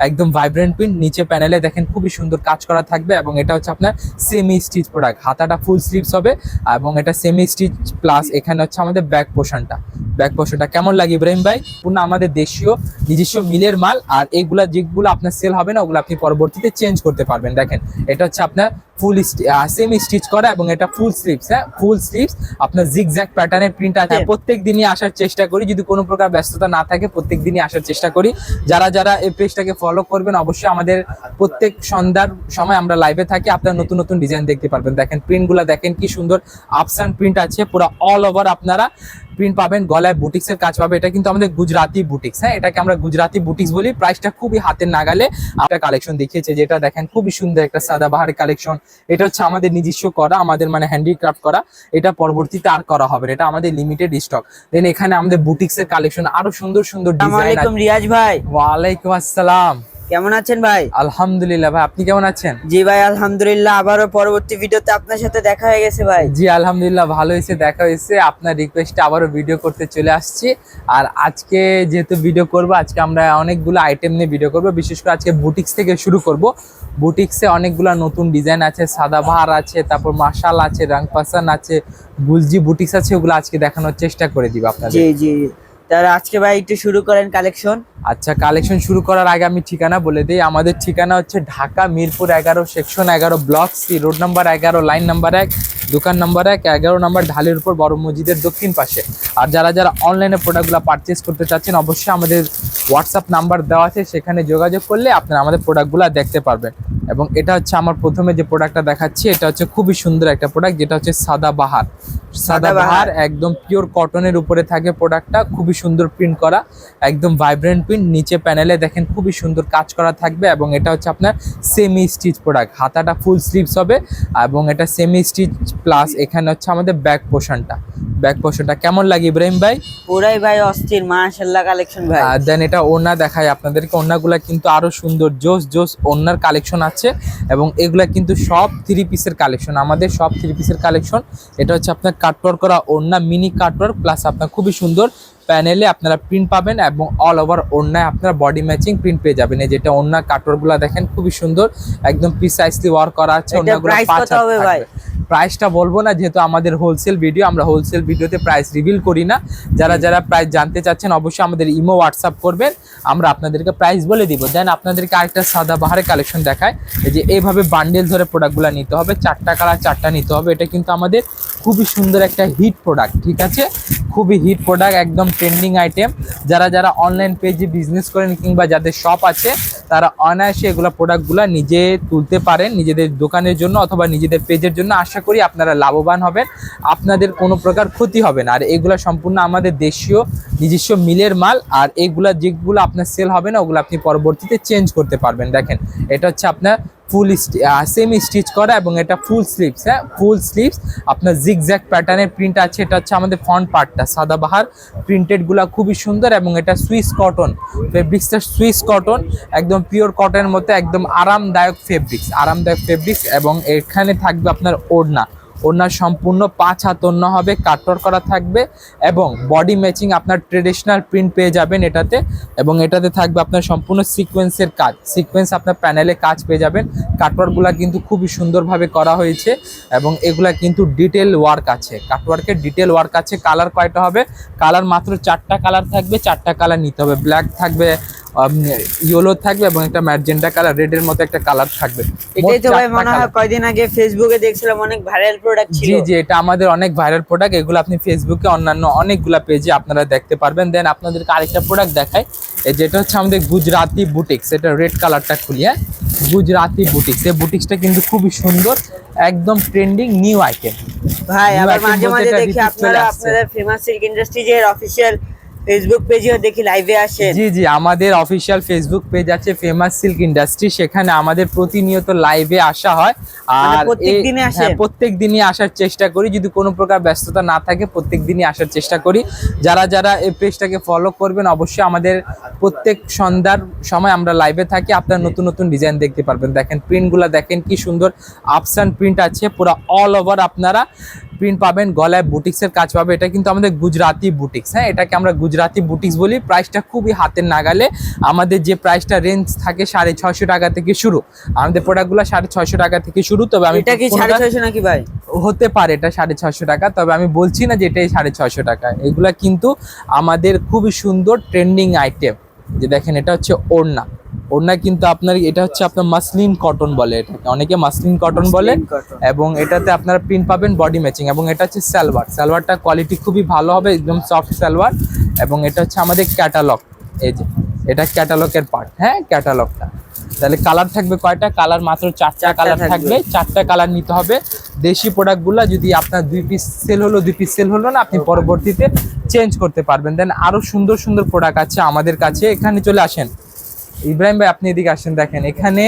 একদম vibrant print, নিচে প্যানেলে দেখেন খুবই সুন্দর কাজ করা থাকবে এবং এটা হচ্ছে আপনার সেমি স্টিচ প্রোডাক্ট। হাতাটা ফুল স্লিভস হবে এবং এটা সেমি স্টিচ প্লাস এখানে হচ্ছে আমাদের ব্যাক পোর্শনটা কেমন লাগে ইব্রাহিম ভাই? পূর্ণ আমাদের দেশীয় নিজস্ব মিলের মাল। আর এইগুলা যেগুলো আপনার সেল হবে না ওগুলো আপনি পরবর্তীতে চেঞ্জ করতে পারবেন। দেখেন এটা হচ্ছে আপনার ফুল সেমি স্টিচ করা এবং এটা ফুল স্লিভস। হ্যাঁ, ফুল স্লিভস আপনার জিগজ্যাগ প্যাটার্নের প্রিন্ট আছে। প্রত্যেক দিনই আসার চেষ্টা করি, যদি কোনো প্রকার ব্যস্ততা না থাকে প্রত্যেক দিনই আসার চেষ্টা করি। যারা যারা এই পেজটাকে ফলো করবেন অবশ্যই আমাদের প্রত্যেক সন্ধ্যার সময় আমরা লাইভে থাকি, আপনারা নতুন নতুন ডিজাইন দেখতে পারবেন। দেখেন প্রিন্টগুলো দেখেন কি সুন্দর আপসান প্রিন্ট আছে, পুরো অল ওভার আপনারা প্রিন্ট পাবেন। গলায় বুটিক্সের কাজ পাবে, এটা কিন্তু আমাদের গুজরাটি বুটিক্স। হ্যাঁ, এটাকে আমরা গুজরাটি বুটিক্স বলি। প্রাইসটা খুবই হাতের নাগালে। একটা কালেকশন দেখিয়েছে যেটা দেখেন খুবই সুন্দর একটা সাদাবাহার কালেকশন। এটা হচ্ছে আমাদের নিজস্ব করা, আমাদের মানে হ্যান্ডিক্রাফট করা। এটা পরবর্তীতে আর করা হবে, এটা আমাদের লিমিটেড স্টক। দেন এখানে আমাদের বুটিক্সের কালেকশন আরো সুন্দর সুন্দর ডিজাইন আছে। রিয়াজ ভাই, ওয়ালাইকুম আসসালাম, কেমন আছেন ভাই? আলহামদুলিল্লাহ ভাই, আপনি কেমন আছেন? জি ভাই আলহামদুলিল্লাহ, আবারও পরবর্তী ভিডিওতে আপনার সাথে দেখা হয়ে গেছে ভাই। জি আলহামদুলিল্লাহ, ভালো হয়েছে, দেখা হয়েছে। আপনার রিকোয়েস্টে আবারও ভিডিও করতে চলে আসছি। আর আজকে যেহেতু ভিডিও করব, আজকে আমরা অনেকগুলো আইটেম নিয়ে ভিডিও করব। বিশেষ করে আজকে বুটিক্স থেকে শুরু করব। বুটিক্সে অনেকগুলো নতুন ডিজাইন আছে, সাদাবাহার আছে, তারপর মাশাল আছে, রাংপাসান আছে, গুলজি বুটিক্স আছে, ওগুলো আজকে দেখানোর চেষ্টা করে দিব আপনাদের। জি জি, তাহলে আজকে ভাই একটু শুরু করেন কালেকশন। আচ্ছা, কালেকশন শুরু করার আগে আমি ঠিকানা বলে দিই। আমাদের ঠিকানা হচ্ছে Dhaka Mirpur 11, section 11, block C, road number 11, line number 1, দোকান নাম্বার 1, 11 নম্বর ঢালের উপর, বড় মসজিদের দক্ষিণ পাশে। আর যারা যারা অনলাইনে প্রোডাক্টগুলো পারচেস করতে চাচ্ছেন অবশ্যই আমাদের হোয়াটসঅ্যাপ নাম্বার দেওয়া আছে, সেখানে যোগাযোগ করলে আপনারা আমাদের প্রোডাক্টগুলো দেখতে পারবেন। এবং এটা হচ্ছে আমার প্রথমে যে প্রোডাক্টটা দেখাচ্ছি, এটা হচ্ছে খুবই সুন্দর একটা প্রোডাক্ট, যেটা হচ্ছে সাদাবাহার একদম পিওর কটনের উপরে থাকে প্রোডাক্টটা। খুবই সুন্দর প্রিন্ট করা, একদম ভাইব্রেন্ট প্রিন্ট, নিচে প্যানেলে দেখেন খুবই সুন্দর কাজ করা থাকবে এবং এটা হচ্ছে আপনার সেমি স্টিচ প্রোডাক্ট। হাতাটা ফুল স্লিভস হবে এবং এটা সেমি স্টিচ প্লাস এখানে হচ্ছে আমাদের ব্যাক পোর্শনটা কেমন লাগে ইব্রাহিম ভাই? পুরাই ভাই অস্থির, মাশাআল্লাহ কালেকশন ভাই। দেন এটা ওড়না দেখাই আপনাদেরকে। ওড়নাগুলা কিন্তু আরো সুন্দর জোস ওড়নার কালেকশন আছে এবং এগুলা কিন্তু সব 3 পিসের কালেকশন, আমাদের সব 3 পিসের কালেকশন। এটা হচ্ছে আপনার কাটওয়ার্ক করা ওড়না, মিনি কাটওয়ার্ক প্লাস আপনার খুবই সুন্দর প্যানেলে আপনারা প্রিন্ট পাবেন এবং অল ওভার ওড়নায় আপনারা বডি ম্যাচিং প্রিন্ট পেয়ে যাবেন। এই যেটা ওড়না কাটওয়ার্কগুলো দেখেন খুবই সুন্দর, একদম প্রিসাইসলি ওয়ার্ক করা আছে। ওড়নাগুলো 5 হবে ভাই। প্রাইসটা বলবো না, যেহেতু আমাদের হোলসেল ভিডিও, আমরা হোলসেল ভিডিওতে প্রাইস রিভিল করি না। যারা যারা প্রাইস জানতে চাচ্ছেন অবশ্যই আমাদের ইমো হোয়াটসঅ্যাপ করবেন, আমরা আপনাদেরকে প্রাইস বলে দিব। দেন আপনাদেরকে আরেকটা সাদাবাহারের কালেকশন দেখায়। এই যে এইভাবে বান্ডেল ধরে প্রোডাক্টগুলো নিতে হবে, 4টা কালার 4টা নিতে হবে। এটা কিন্তু আমাদের খুবই সুন্দর একটা হিট প্রোডাক্ট, ঠিক আছে, খুবই হিট প্রোডাক্ট, একদম ট্রেন্ডিং আইটেম। যারা যারা অনলাইন পেজে বিজনেস করেন কিংবা যাদের শপ আছে তারা অনায়াসে এগুলো প্রোডাক্টগুলো নিজে তুলতে পারেন নিজেদের দোকানের জন্য অথবা নিজেদের পেজের জন্য। আশা করি আপনারা লাভবান হবেন, আপনাদের কোনো প্রকার ক্ষতি হবে না। আর এগুলো সম্পূর্ণ আমাদের দেশীয় নিজস্ব মিলের মাল। আর এগুলা যেগুলো আপনার সেল হবে না ওগুলো আপনি পরবর্তীতে চেঞ্জ করতে পারবেন। দেখেন এটা হচ্ছে আপনার ফুল সেমি স্টিচ করা এবং এটা ফুল স্লিভস। হ্যাঁ, ফুল স্লিভস আপনার জিগজ্যাগ প্যাটার্নের প্রিন্ট আছে। এটা হচ্ছে আমাদের ফ্রন্ট পার্টটা সাদাবাহার প্রিন্টেডগুলো খুবই সুন্দর এবং এটা সুইস কটন ফেব্রিক্সটা, সুইস কটন একদম পিওর কটনের মধ্যে, একদম আরামদায়ক ফেব্রিক্স। এবং এখানে থাকবে আপনার ওড়না সম্পূর্ণ 5 হাত ওড়না হবে, কাটওয়ার্ক করা থাকবে এবং বডি ম্যাচিং আপনার ট্রেডিশনাল প্রিন্ট পেয়ে যাবেন এটাতে। এবং এটাতে থাকবে আপনার সম্পূর্ণ সিকোয়েন্সের কাজ, সিকোয়েন্স আপনার প্যানেলে কাজ পেয়ে যাবেন। কাটওয়ার্কগুলো কিন্তু খুবই সুন্দরভাবে করা হয়েছে এবং এগুলা কিন্তু ডিটেল ওয়ার্ক আছে, কাটওয়ার্কের ডিটেল ওয়ার্ক আছে। কালার কয়টা হবে? কালার মাত্র 4টা কালার থাকবে, 4টা কালার নিতে হবে। ব্ল্যাক থাকবে, ইয়েলো থাকবে এবং একটা ম্যাজেন্টা কালার, রেডের মতো একটা কালার থাকবে। এটাই তো ভাই মনে হয় কয়দিন আগে ফেসবুকে দেখছিলাম অনেক ভাইরাল প্রোডাক্ট ছিল। জি জি, এটা আমাদের অনেক ভাইরাল প্রোডাক্ট। এগুলো আপনি ফেসবুকে অন্যান্য অনেকগুলা পেজে আপনারা দেখতে পারবেন। দেন আপনাদেরকে আরেকটা প্রোডাক্ট দেখাই, যেটা হচ্ছে আমাদের গুজরাটি বুটিক্স। এটা রেড কালারটা খুলি, হ্যাঁ, গুজরাটি বুটিক্স। এই বুটিক্সটা কিন্তু খুবই সুন্দর, একদম ট্রেন্ডিং নিউ আইটেম ভাই। আবার মাঝে মাঝে দেখি আপনারা আপনাদের ফেমাস সিল্ক ইন্ডাস্ট্রি যে অফিশিয়াল ফেসবুক পেজেও দেখি লাইভে আসেন। জি জি, আমাদের অফিসিয়াল ফেসবুক পেজ আছে ফেমাস সিল্ক ইন্ডাস্ট্রি, সেখানে আমাদের প্রতিনিয়ত লাইভে আসা হয়। আর প্রত্যেক দিনই আসার চেষ্টা করি, যদি কোনো প্রকার ব্যস্ততা না থাকে প্রত্যেক দিনই আসার চেষ্টা করি। যারা যারা এই পেজটাকে ফলো করবেন অবশ্যই আমাদের প্রত্যেক সন্ধ্যার সময় আমরা লাইভে থাকি, আপনারা নতুন নতুন ডিজাইন দেখতে পারবেন। দেখেন প্রিন্টগুলো দেখেন কি সুন্দর আপসান প্রিন্ট আছে, পুরো অল ওভার আপনারা প্রিন্ট পাবেন, গলায় বুটিক্সের কাজ পাবে। এটা কিন্তু আমাদের গুজরাটি বুটিক্স, হ্যাঁ, এটাকে আমরা গুজরাটি বুটিক্স বলি। প্রাইসটা খুবই হাতের নাগালে। আমাদের যে প্রাইসটা রেঞ্জ থাকে 650 টাকা থেকে শুরু, আমাদের প্রোডাক্টগুলো 650 টাকা থেকে শুরু। তবে আমি এটা কি 650 নাকি ভাই? হতে পারে এটা 650 টাকা, তবে আমি বলছি না যে এটাই 650 টাকা। এগুলা কিন্তু আমাদের খুবই সুন্দর ট্রেন্ডিং আইটেম। যে দেখেন এটা হচ্ছে ওড়না, ওড়না কিন্তু আপনার এটা হচ্ছে আপনার মাসলিন কটন বলে, এটাকে অনেকে মাসলিন কটন বলে। Muslin cotton। এবং এটাতে আপনারা প্রিন্ট পাবেন বডি ম্যাচিং। এবং এটা হচ্ছে সালোয়ার, সালোয়ারটা কোয়ালিটি খুবই ভালো হবে, একদম সফট সালোয়ার। এবং এটা হচ্ছে আমাদের ক্যাটালগ, এই যে এটা ক্যাটালগের পার্ট, হ্যাঁ ক্যাটালগটা। তাহলে কালার থাকবে কয়টা? কালার মাত্র 4টা কালার থাকবে। 4টা কালার নিতে হবে। দেশি প্রোডাক্টগুলো যদি আপনার 2 পিস সেল হলো, 2 পিস সেল হলো না, আপনি পরবর্তীতে চেঞ্জ করতে পারবেন। দেন আরো সুন্দর সুন্দর প্রোডাক্ট আছে আমাদের কাছে। এখানে চলে আসেন ইব্রাহিম ভাই, আপনি এদিকে আসেন। দেখেন এখানে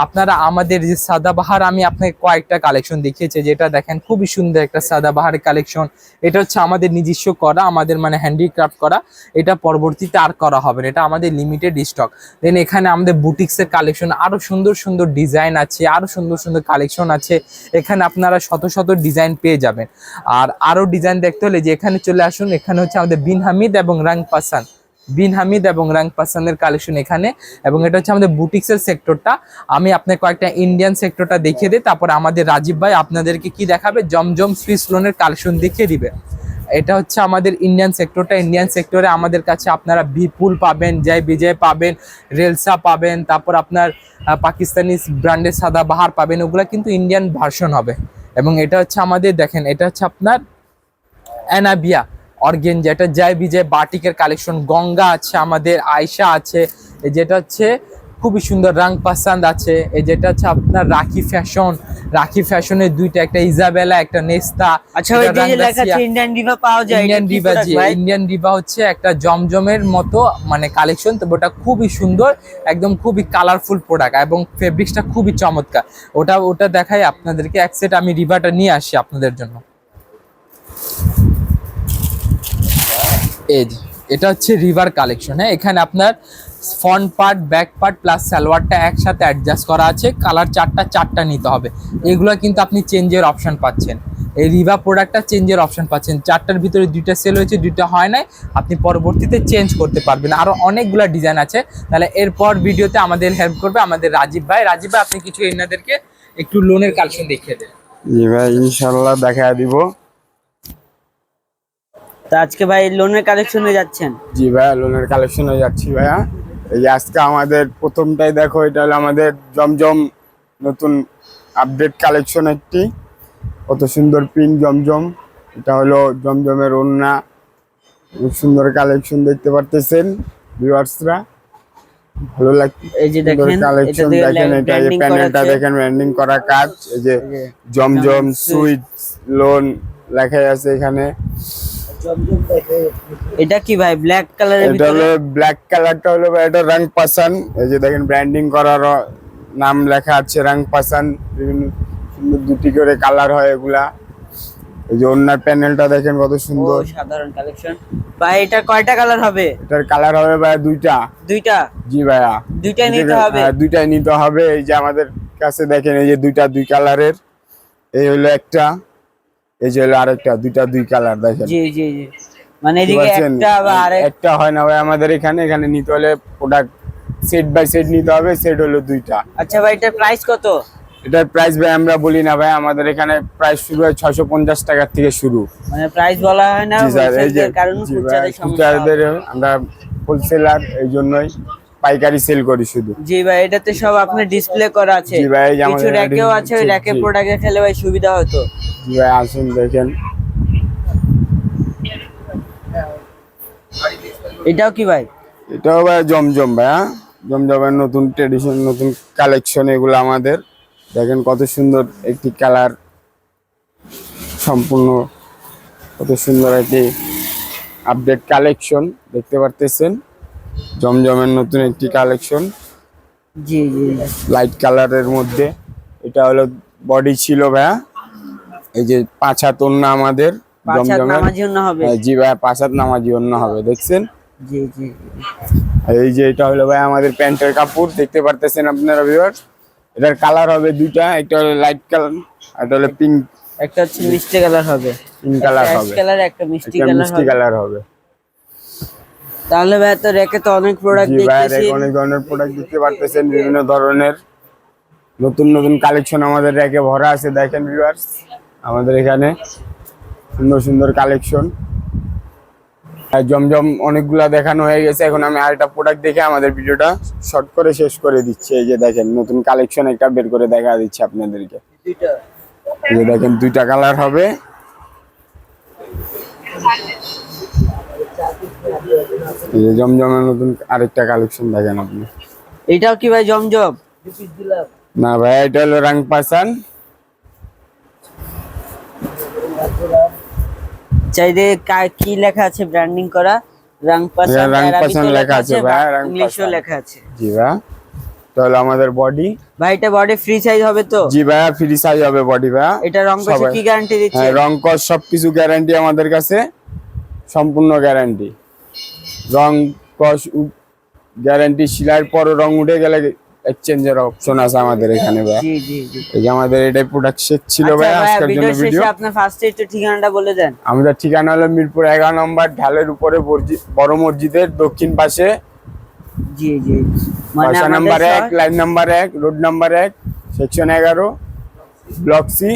আপনারা আমাদের যে সাদাবাহার, আমি আপনাকে কয়েকটা কালেকশন দেখিয়েছি, যেটা দেখেন খুবই সুন্দর একটা সাদাবাহারের কালেকশন। এটা হচ্ছে আমাদের নিজস্ব করা, আমাদের মানে হ্যান্ডিক্রাফট করা। এটা পরবর্তীতে আর করা হবে না, এটা আমাদের লিমিটেড স্টক। দেন এখানে আমাদের বুটিক্সের কালেকশন, আরো সুন্দর সুন্দর ডিজাইন আছে, আরো সুন্দর সুন্দর কালেকশন আছে। এখানে আপনারা শত শত ডিজাইন পেয়ে যাবেন। আর আরো ডিজাইন দেখতে হলে যে এখানে চলে আসুন। এখানে হচ্ছে আমাদের বিন হামিদ এবং রাং পাসান, বিন হামিদ এবং রাং পাসানের কালেকশন এখানে। এবং এটা হচ্ছে আমাদের বুটিক্সের সেক্টরটা। আমি আপনাকে কয়েকটা ইন্ডিয়ান সেক্টরটা দেখিয়ে দিই, তারপর আমাদের রাজীব ভাই আপনাদেরকে কি দেখাবে, জমজম সুইস লোনের কালেকশন দেখিয়ে দিবে। এটা হচ্ছে আমাদের ইন্ডিয়ান সেক্টরটা। ইন্ডিয়ান সেক্টরে আমাদের কাছে আপনারা বিপুল পাবেন, জয় বিজয় পাবেন, রেলসা পাবেন, তারপর আপনার পাকিস্তানি ব্র্যান্ডের সাদাবাহার পাবেন। ওগুলা কিন্তু ইন্ডিয়ান ভার্সন হবে। এবং এটা হচ্ছে আমাদের দেখেন, এটা হচ্ছে আপনার অ্যানাবিয়া অর্গেনজা, এটা জয় বিজয় বাটিকের কালেকশন। গঙ্গা আছে আমাদের, আয়শা আছে, এই যেটা হচ্ছে খুবই সুন্দর রাং পাসান্দ আছে। এই যেটা হচ্ছে আপনার রাখি ফ্যাশন, রাখি ফ্যাশনের দুইটা, একটা ইজাবেলা, একটা নেস্তা। আচ্ছা ওই যে লেখা আছে ইন্ডিয়ান ডিভা পাওয়া যায়, ইন্ডিয়ান ডিভা, জি ইন্ডিয়ান ডিভা হচ্ছে একটা জমজমের মতো মানে কালেকশন। তো ওটা খুবই সুন্দর, একদম খুবই কালারফুল প্রোডাক্ট এবং ফেব্রিক্সটা খুবই চমৎকার। ওটা দেখাই আপনাদেরকে। এক সেট আমি রিভাটা নিয়ে আসি আপনাদের জন্য। এই যে এটা হচ্ছে রিভার কালেকশন, হ্যাঁ, এখানে আপনার front part, back part plus সালোয়ারটা একসাথে অ্যাডজাস্ট করা আছে। কালার 4টা নিতে হবে। এগুলো কিন্তু আপনি চেঞ্জের অপশন পাচ্ছেন। এই রিভা প্রোডাক্টটা চেঞ্জের অপশন পাচ্ছেন। 4টার ভিতরে 2টা সেল হয়েছে, 2টা হয় নাই, আপনি পরবর্তীতে চেঞ্জ করতে পারবেন। আরও অনেকগুলো ডিজাইন আছে। তাহলে এরপর ভিডিওতে আমাদের হেল্প করবে আমাদের রাজীব ভাই। রাজীব ভাই আপনি কিছু এনাদেরকে একটু লোনের কালেকশন দেখিয়ে দেন। জি ভাই, ইনশাল্লাহ দেখা দিব। তো আজকে ভাই লোনের কালেকশনে যাচ্ছেন? জি ভাইয়া, লোনের কালেকশনে যাচ্ছি ভাইয়া। এই যে আজকে আমাদের প্রথমটাই দেখো, এটা হলো আমাদের জমজম নতুন আপডেট কালেকশন একটি। কত সুন্দর প্রিন্ট জমজম। এটা হলো জমজমের ওড়না, খুব সুন্দর কালেকশন দেখতে পারতেছেন ভিউয়ার্সরা। ভালো লাগছে এই যে দেখেন, কালেকশন দেখেন। এটা এই প্যানেলটা দেখেন, ব্র্যান্ডিং করা কাজ। এই যে জমজম সুইট লোন লেখা আছে এখানে। এটা কি ভাই ব্ল্যাক কালারের এটা ভিতরে? হলো ব্ল্যাক কালারটা হলো ভাই, এটা রং পাসান। এই যে দেখেন ব্র্যান্ডিং করার নাম লেখা আছে রং পাসান। বিভিন্ন সুন্দর 2টি করে কালার হয় এগুলা। এই যে ওনার প্যানেলটা দেখেন কত ও সুন্দর। সাধারণ কালেকশন। ভাই এটা কয়টা কালার হবে? এটার কালার হবে ভাই 2টা। 2টা? জি ভাইয়া, 2টাই নিতে হবে? হ্যাঁ 2টাই নিতে হবে। এই যে আমাদের কাছে দেখেন, এই যে 2টা 2 কালারের। এই হলো একটা, এই যে হলো আরেকটা। 2টা 2 কালার দেখেন। জি জি জি, মানে বুঝতে এদিকে পারছেন? একটা বা আরেক একটা হয় না ভাই আমাদের এখানে নিতে হলে প্রোডাক্ট সেট বাই সেট নিতে হবে। সেট হলো 2টা। আচ্ছা ভাই এটার প্রাইস কত? এটার প্রাইস ভাই আমরা বলি না ভাই, আমাদের এখানে প্রাইস শুরু হয় 650 টাকা থেকে শুরু। মানে প্রাইস বলা হয় না, জি স্যার, এই যে হোলসেলের কারণ জি ভাই, খুচরাদের সমস্যা। খুচরাদের আমরা হোলসেলার, এই জন্যই পাইকারি সেল করি শুধু। জি ভাই, এটাতে সব আপনার ডিসপ্লে করা আছে। জি ভাই, এই যে কিছু আমাদের র্যাকেও আছে, ওই জি, র্যাকে জি। প্রোডাক্ট রাখলে ভাই সুবিধা হতো। জি ভাই, আসুন দেখেন। এটাও কি ভাই? এটাও ভাই জমজম ভাই, হ্যাঁ জমজমের নতুন ট্রেডিশন, নতুন কালেকশন এগুলো আমাদের। দেখেন কত সুন্দর একটি কালার, সম্পূর্ণ কত সুন্দর একটি আপডেট কালেকশন দেখতে পারতেছেন। জমজমের নতুন একটি কালেকশন জি জি, লাইট কালারের মধ্যে। এটা হলো বডি ছিল ভাইয়া। এই যে 5 হাত ওড়না আমাদের 5 হাত জমজমের। নামাজি ওড়না হবে? হ্যাঁ, জি ভাই, 5 হাত নামাজি ওড়না হবে, দেখছেন। জি জি, আর এই যে এটা হলো ভাই আমাদের প্যান্টের কাপড়, দেখতে পারতেছেন আপনারা ভিউয়ার্স। এটার কালার হবে 2টা, একটা হলো লাইট কালার, একটা হলো পিঙ্ক একটা হচ্ছে মিষ্টি কালার হবে, তিন কালার অ্যাশ হবে, কালার, একটা মিষ্টি একটা কালার মিষ্টি হবে। কালার হবে। তাহলে ভাই তো রেকে তো অনেক প্রোডাক্ট জি ভাই, দেখতেছি। অনেক ধরনের প্রোডাক্ট দেখতে পারতেছেন, বিভিন্ন ধরনের নতুন নতুন কালেকশন আমাদের র্যাকে ভরা আছে। দেখেন ভিউয়ার্স, আমাদের এখানে সুন্দর সুন্দর কালেকশন। জমজম অনেকগুলা দেখানো হয়ে গেছে, এখন আমি আরেকটা প্রোডাক্ট দেখে আমাদের ভিডিওটা শর্ট করে শেষ করে দিচ্ছি। এই যে দেখেন নতুন কালেকশন একটা বের করে দেখা দিচ্ছি আপনাদেরকে। দুইটা এই যে দেখেন দুইটা কালার হবে। এই যে জমজমের নতুন আরেকটা কালেকশন দেখেন আপনি। এটাও কি ভাই জমজম? না ভাই, এটা হলো রাং পাসান। চাইদে কি লেখা আছে ব্র্যান্ডিং করা? রাংপাসান, রাংপাসান লেখা আছে ভাই, ইংলিশও রাংপাসান লেখা আছে। জি ভাই, এটা হলো আমাদের বডি। ভাই এটা বডি ফ্রি সাইজ হবে তো? জি ভাই, ফ্রি সাইজ হবে বডি ভাই। এটা রং কষে কি গ্যারান্টি দিচ্ছে? হ্যাঁ, রং কস সবকিছু গ্যারান্টি আমাদের কাছে, সম্পূর্ণ গ্যারান্টি। রং কস গ্যারান্টি, সেলাইয়ের পর রং উঠে গেলে এক্সচেঞ্জের অপশন আছে আমাদের এখানে ভাই। জি জি জি। এই যে আমাদের এটাই প্রোডাক্ট শেষ ছিল আচ্ছা ভাই ভাই, আজকের জন্য ভিডিও ভিডিও। শেষে আপনার ফার্স্টে একটু ঠিকানাটা বলে দেন। আমাদের ঠিকানা হলো মিরপুর 11 নম্বর, ঢালের উপরে বড় মসজিদের দক্ষিণ পাশে, জি জি। মানে বাসা আমাদের number 1, line number 1, road number 1, section 11, block C,